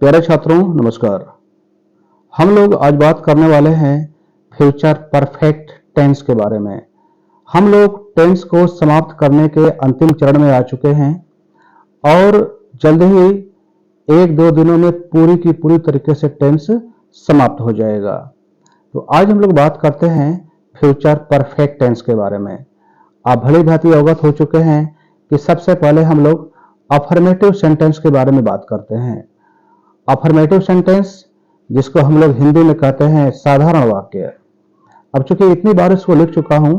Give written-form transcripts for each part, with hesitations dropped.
प्यारे छात्रों नमस्कार। हम लोग आज बात करने वाले हैं फ्यूचर परफेक्ट टेंस के बारे में। हम लोग टेंस को समाप्त करने के अंतिम चरण में आ चुके हैं और जल्द ही एक दो दिनों में पूरी की पूरी तरीके से टेंस समाप्त हो जाएगा। तो आज हम लोग बात करते हैं फ्यूचर परफेक्ट टेंस के बारे में। आप भली भांति अवगत हो चुके हैं कि सबसे पहले हम लोग अफर्मेटिव सेंटेंस के बारे में बात करते हैं। अफर्मेटिव सेंटेंस जिसको हम लोग हिंदी में कहते हैं साधारण वाक्य। अब चूंकि इतनी बार इसको लिख चुका हूं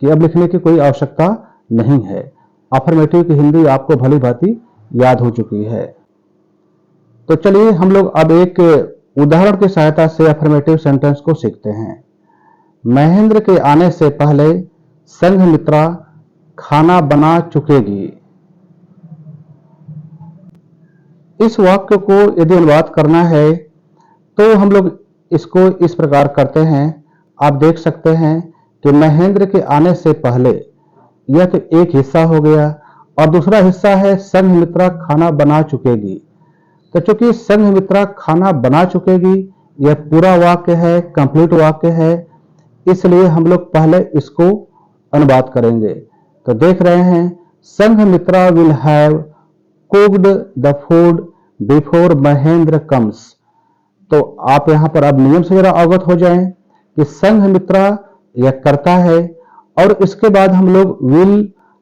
कि अब लिखने की कोई आवश्यकता नहीं है। अफर्मेटिव की हिंदी आपको भली भांति याद हो चुकी है। तो चलिए हम लोग अब एक उदाहरण की सहायता से अफर्मेटिव सेंटेंस को सीखते हैं। महेंद्र के आने से पहले संघमित्रा खाना बना चुकेगी। इस वाक्य को यदि अनुवाद करना है तो हम लोग इसको इस प्रकार करते हैं। आप देख सकते हैं कि महेंद्र के आने से पहले, यह तो एक हिस्सा हो गया और दूसरा हिस्सा है संघमित्रा खाना बना चुकेगी। तो चूंकि संघमित्रा खाना बना चुकेगी यह पूरा वाक्य है, कंप्लीट वाक्य है, इसलिए हम लोग पहले इसको अनुवाद करेंगे। तो देख रहे हैं Sanghamitra will have cooked the food before Mahendra comes. तो आप यहां पर अब नियम से जरा अवगत हो जाएं कि संघमित्रा यह करता है और इसके बाद हम लोग विल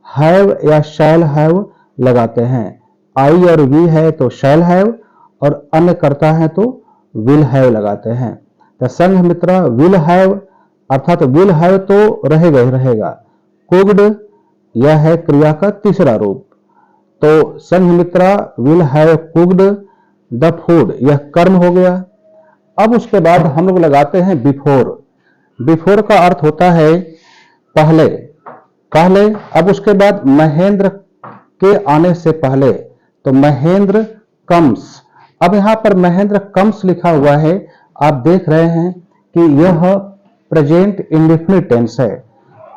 हैव या शैल हैव लगाते हैं। आई और वी है तो शैल हैव और अन्य करता है तो विल हैव लगाते हैं। तो संघमित्रा विल हैव अर्थात विल हैव तो रहेगा ही रहेगा। कुक्ड यह है क्रिया का तीसरा रूप। तो Sanghamitra will have cooked the food, यह कर्म हो गया। अब उसके बाद हम लोग लगाते हैं बिफोर। बिफोर का अर्थ होता है पहले, पहले। अब उसके बाद महेंद्र के आने से पहले, तो महेंद्र कम्स। अब यहां पर महेंद्र कम्स लिखा हुआ है, आप देख रहे हैं कि यह प्रेजेंट इंडेफिनिट टेंस है।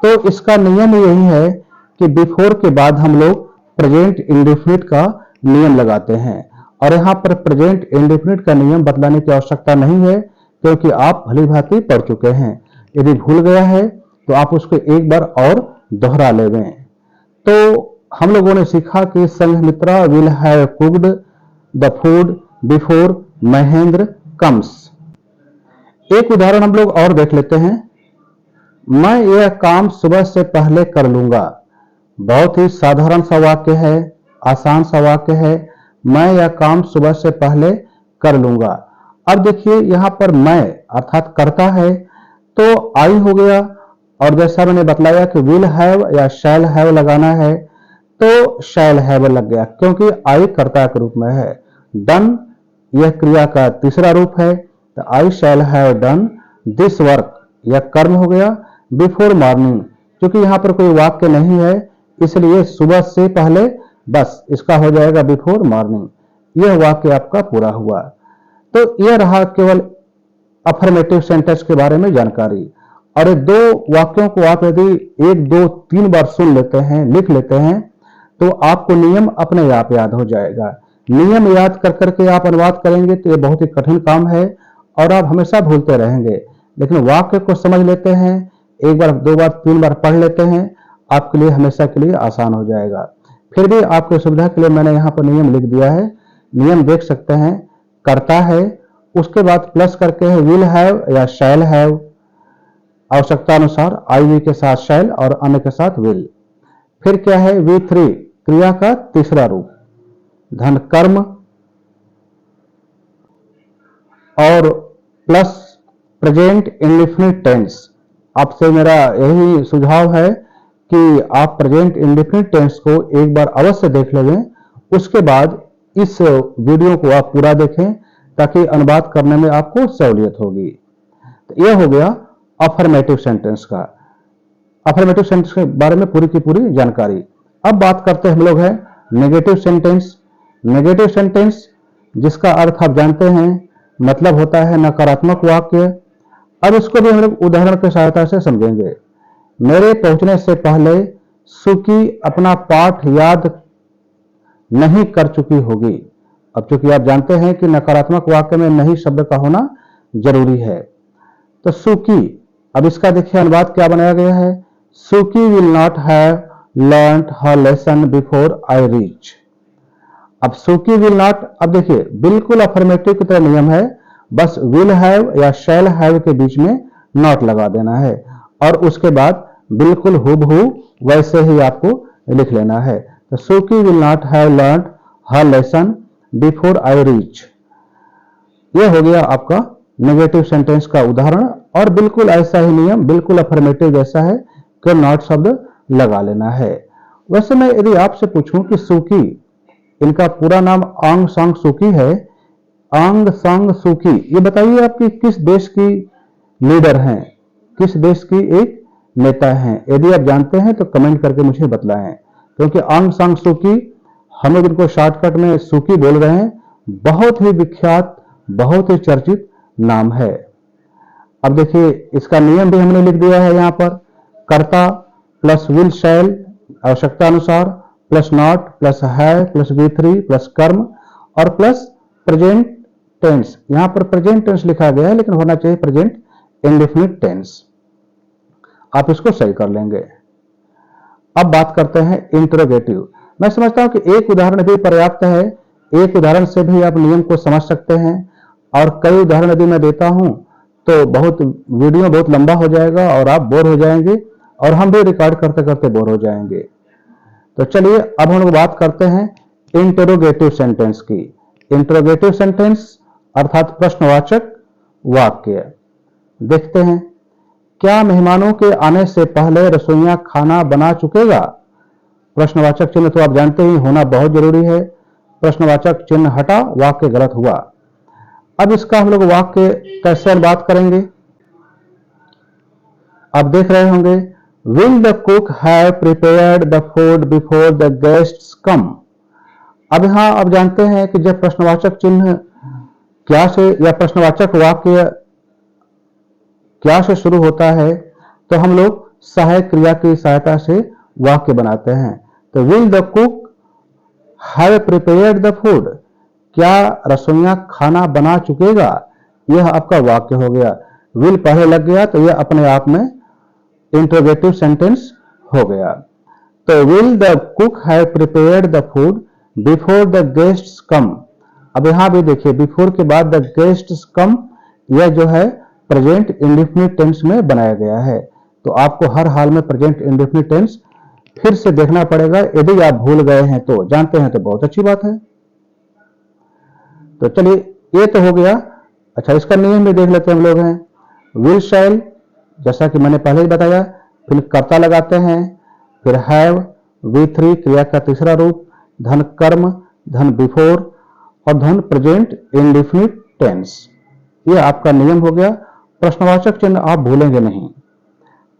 तो इसका नियम यही है कि बिफोर के बाद हम लोग प्रेजेंट इंडेफिनिट का नियम लगाते हैं और यहां पर प्रेजेंट इंडेफिनिट का नियम बदलाने की आवश्यकता नहीं है क्योंकि आप भली भांति पढ़ चुके हैं। यदि भूल गया है तो आप उसको एक बार और दोहरा लेवें। तो हम लोगों ने सीखा कि Sanghamitra will have cooked the food before Mahendra comes. एक उदाहरण हम लोग और देख लेते हैं। मैं यह काम सुबह से पहले कर लूंगा। बहुत ही साधारण सा वाक्य है, आसान सा वाक्य है। मैं यह काम सुबह से पहले कर लूंगा। अब देखिए यहां पर मैं अर्थात करता है तो आई हो गया और जैसा मैंने बतलाया कि विल हैव या शैल हैव लगाना है तो शैल हैव लग गया क्योंकि आई कर्ता के रूप में है। डन यह क्रिया का तीसरा रूप है तो I shall have done this work, यह कर्म हो गया। बिफोर मॉर्निंग, क्योंकि यहां पर कोई वाक्य नहीं है इसलिए सुबह से पहले बस इसका हो जाएगा बिफोर मॉर्निंग। यह वाक्य आपका पूरा हुआ। तो यह रहा केवल अफर्मेटिव सेंटेंस के बारे में जानकारी। और दो वाक्यों को आप यदि एक दो तीन बार सुन लेते हैं, लिख लेते हैं, तो आपको नियम अपने आप याद हो जाएगा। नियम याद कर करके आप अनुवाद करेंगे तो यह बहुत ही कठिन काम है और आप हमेशा भूलते रहेंगे। लेकिन वाक्य को समझ लेते हैं, एक बार दो बार तीन बार पढ़ लेते हैं, आपके लिए हमेशा के लिए आसान हो जाएगा। फिर भी आपकी सुविधा के लिए मैंने यहाँ पर नियम लिख दिया है। नियम देख सकते हैं, करता है, उसके बाद प्लस करके है विल हैव या शैल हैव, आवश्यकता अनुसार आई वी के साथ शैल और अन्य के साथ विल। फिर क्या है वी थ्री, क्रिया का तीसरा रूप, धन कर्म और प्लस प्रेजेंट इंडेफिनिट टेंस। आपसे मेरा यही सुझाव है कि आप प्रेजेंट इंडेफिनिट टेंस को एक बार अवश्य देख लें, उसके बाद इस वीडियो को आप पूरा देखें ताकि अनुवाद करने में आपको सहूलियत होगी। तो यह हो गया अफर्मेटिव सेंटेंस का। अफर्मेटिव सेंटेंस के बारे में पूरी की पूरी जानकारी। अब बात करते हम लोग हैं नेगेटिव सेंटेंस। नेगेटिव सेंटेंस जिसका अर्थ आप जानते हैं, मतलब होता है नकारात्मक वाक्य। अब इसको भी हम लोग उदाहरण की सहायता से समझेंगे। मेरे पहुंचने से पहले सुकी अपना पाठ याद नहीं कर चुकी होगी। अब चूंकि आप जानते हैं कि नकारात्मक वाक्य में नहीं शब्द का होना जरूरी है। तो सुकी, अब इसका देखिए अनुवाद क्या बनाया गया है, सुकी will not have learned her lesson before I reach. अब सुकी विल नॉट, अब देखिए बिल्कुल अफर्मेटिव की तरह नियम है, बस विल हैव या शैल हैव के बीच में नॉट लगा देना है और उसके बाद बिल्कुल हुबहू वैसे ही आपको लिख लेना है। तो सुकी will not have learned her lesson before I reach, यह हो गया आपका नेगेटिव सेंटेंस का उदाहरण। और बिल्कुल ऐसा ही नियम, बिल्कुल अफर्मेटिव जैसा है कि नॉट शब्द लगा लेना है। वैसे मैं यदि आपसे पूछूं कि सुकी, इनका पूरा नाम आंग सांग सुकी है, आंग सांग सुकी, ये बताइए आपकी किस देश की लीडर हैं, किस देश की एक नेता हैं? यदि आप जानते हैं तो कमेंट करके मुझे बतलाएं, क्योंकि आंग सांग सुकी हम लोग इनको शॉर्टकट में सुकी बोल रहे हैं, बहुत ही विख्यात, बहुत ही चर्चित नाम है। अब देखिए इसका नियम भी हमने लिख दिया है यहां पर, कर्ता प्लस विल शैल आवश्यकता अनुसार, प्लस नॉट प्लस है प्लस V3 प्लस कर्म और प्लस प्रेजेंट टेंस। यहां पर प्रेजेंट टेंस लिखा गया है लेकिन होना चाहिए प्रेजेंट इंडेफिनिट टेंस। आप इसको सही कर लेंगे। अब बात करते हैं इंटरोगेटिव। मैं समझता हूं कि एक उदाहरण भी पर्याप्त है, एक उदाहरण से भी आप नियम को समझ सकते हैं, और कई उदाहरण यदि मैं देता हूं तो वीडियो बहुत लंबा हो जाएगा और आप बोर हो जाएंगे और हम भी रिकॉर्ड करते करते बोर हो जाएंगे। तो चलिए अब हम लोग बात करते हैं इंटरोगेटिव सेंटेंस की। इंटरोगेटिव सेंटेंस अर्थात प्रश्नवाचक वाक्य। देखते हैं, क्या मेहमानों के आने से पहले रसोइया खाना बना चुकेगा? प्रश्नवाचक चिन्ह तो आप जानते ही होना बहुत जरूरी है, प्रश्नवाचक चिन्ह हटा, वाक्य गलत हुआ। अब इसका हम लोग वाक्य कैसे बात करेंगे? आप देख रहे होंगे, will the cook have prepared the food before the guests come. अब यहां आप जानते हैं कि जब प्रश्नवाचक चिन्ह क्या से या प्रश्नवाचक वाक्य क्या से शुरू होता है तो हम लोग सहायक क्रिया की सहायता से वाक्य बनाते हैं। तो will the cook have prepared the food, क्या रसोइया खाना बना चुकेगा, यह आपका वाक्य हो गया। विल पहले लग गया तो यह अपने आप में इंटरोगेटिव सेंटेंस हो गया। तो will the cook have prepared the food before the guests come. अब यहां भी देखिए बिफोर के बाद द गेस्ट्स कम, यह जो है प्रेजेंट इंडेफिनिट टेंस में बनाया गया है। तो आपको हर हाल में प्रेजेंट इंडेफिनिट टेंस फिर से देखना पड़ेगा, यदि आप भूल गए हैं तो, जानते हैं तो बहुत अच्छी बात है। तो चलिए ये तो हो गया। अच्छा, इसका नियम भी देख लेते हैं हम लोग हैं। विल शैल, जैसा कि मैंने पहले ही बताया, फिर कर्ता लगाते हैं, फिर हैव, V3 क्रिया का तीसरा रूप, धन कर्म, धन बिफोर और धन प्रेजेंट इंडेफिनिट टेंस। ये आपका नियम हो गया। प्रश्नवाचक चिन्ह आप भूलेंगे नहीं।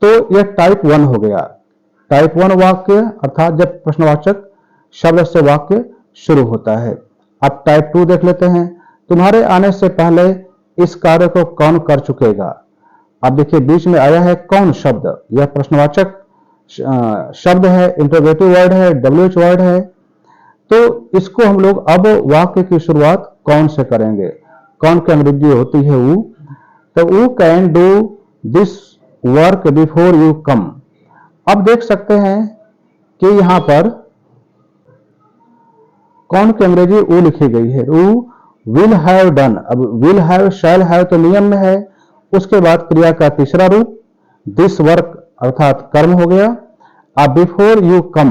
तो यह टाइप 1 हो गया। टाइप 1 वाक्य अर्थात जब प्रश्नवाचक शब्द से वाक्य शुरू होता है। अब टाइप 2 देख लेते हैं। तुम्हारे आने से पहले इस कार्य को कौन कर चुकेगा? अब देखिए बीच में आया है कौन शब्द, यह प्रश्नवाचक शब्द है, इंटरोगेटिव वर्ड है, WH वर्ड है। तो इसको हम लोग अब वाक्य की शुरुआत कौन से करेंगे? कौन की अंग्रेजी होती है वो। तो वो can do this work before you come. अब देख सकते हैं कि यहां पर कौन की अंग्रेजी वो लिखी गई है, वो विल हैव डन। अब विल हैव शैल हैव तो नियम में है, उसके बाद क्रिया का तीसरा रूप दिस वर्क अर्थात कर्म हो गया। अब बिफोर यू कम,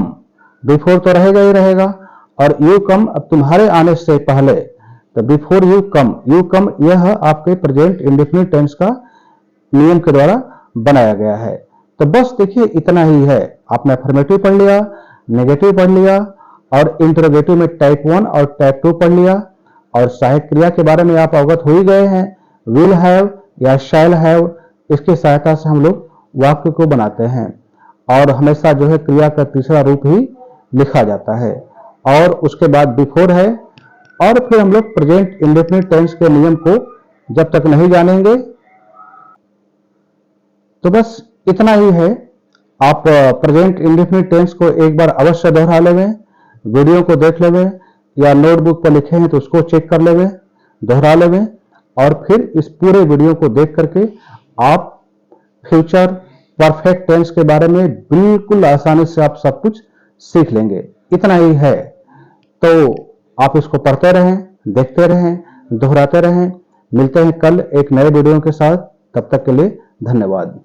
बिफोर तो रहेगा ही रहेगा, और यू कम अब तुम्हारे आने से पहले, तो बिफोर यू कम यह आपके प्रेजेंट इंडेफिनिट टेंस का नियम के द्वारा बनाया गया है। तो बस देखिए इतना ही है। आपने अफर्मेटिव पढ़ लिया, नेगेटिव पढ़ लिया और इंटरोगेटिव में टाइप 1 और टाइप 2 पढ़ लिया, और सहायक क्रिया के बारे में आप अवगत हो ही गए हैं। विल हैव या शैल हैव, इसकी सहायता से हम लोग वाक्य को बनाते हैं, और हमेशा जो है क्रिया का तीसरा रूप ही लिखा जाता है, और उसके बाद बिफोर है, और फिर हम लोग प्रेजेंट इंडेफिनिट टेंस के नियम को जब तक नहीं जानेंगे। तो बस इतना ही है। आप प्रेजेंट इंडेफिनिट टेंस को एक बार अवश्य दोहरा लेंगे, वीडियो को देख लेंगे, या नोटबुक पर लिखे हैं तो उसको चेक कर लेवे, दोहरा लेवे, और फिर इस पूरे वीडियो को देख करके आप फ्यूचर परफेक्ट टेंस के बारे में बिल्कुल आसानी से आप सब कुछ सीख लेंगे। इतना ही है। तो आप इसको पढ़ते रहें, देखते रहें, दोहराते रहें। मिलते हैं कल एक नए वीडियो के साथ। तब तक के लिए धन्यवाद।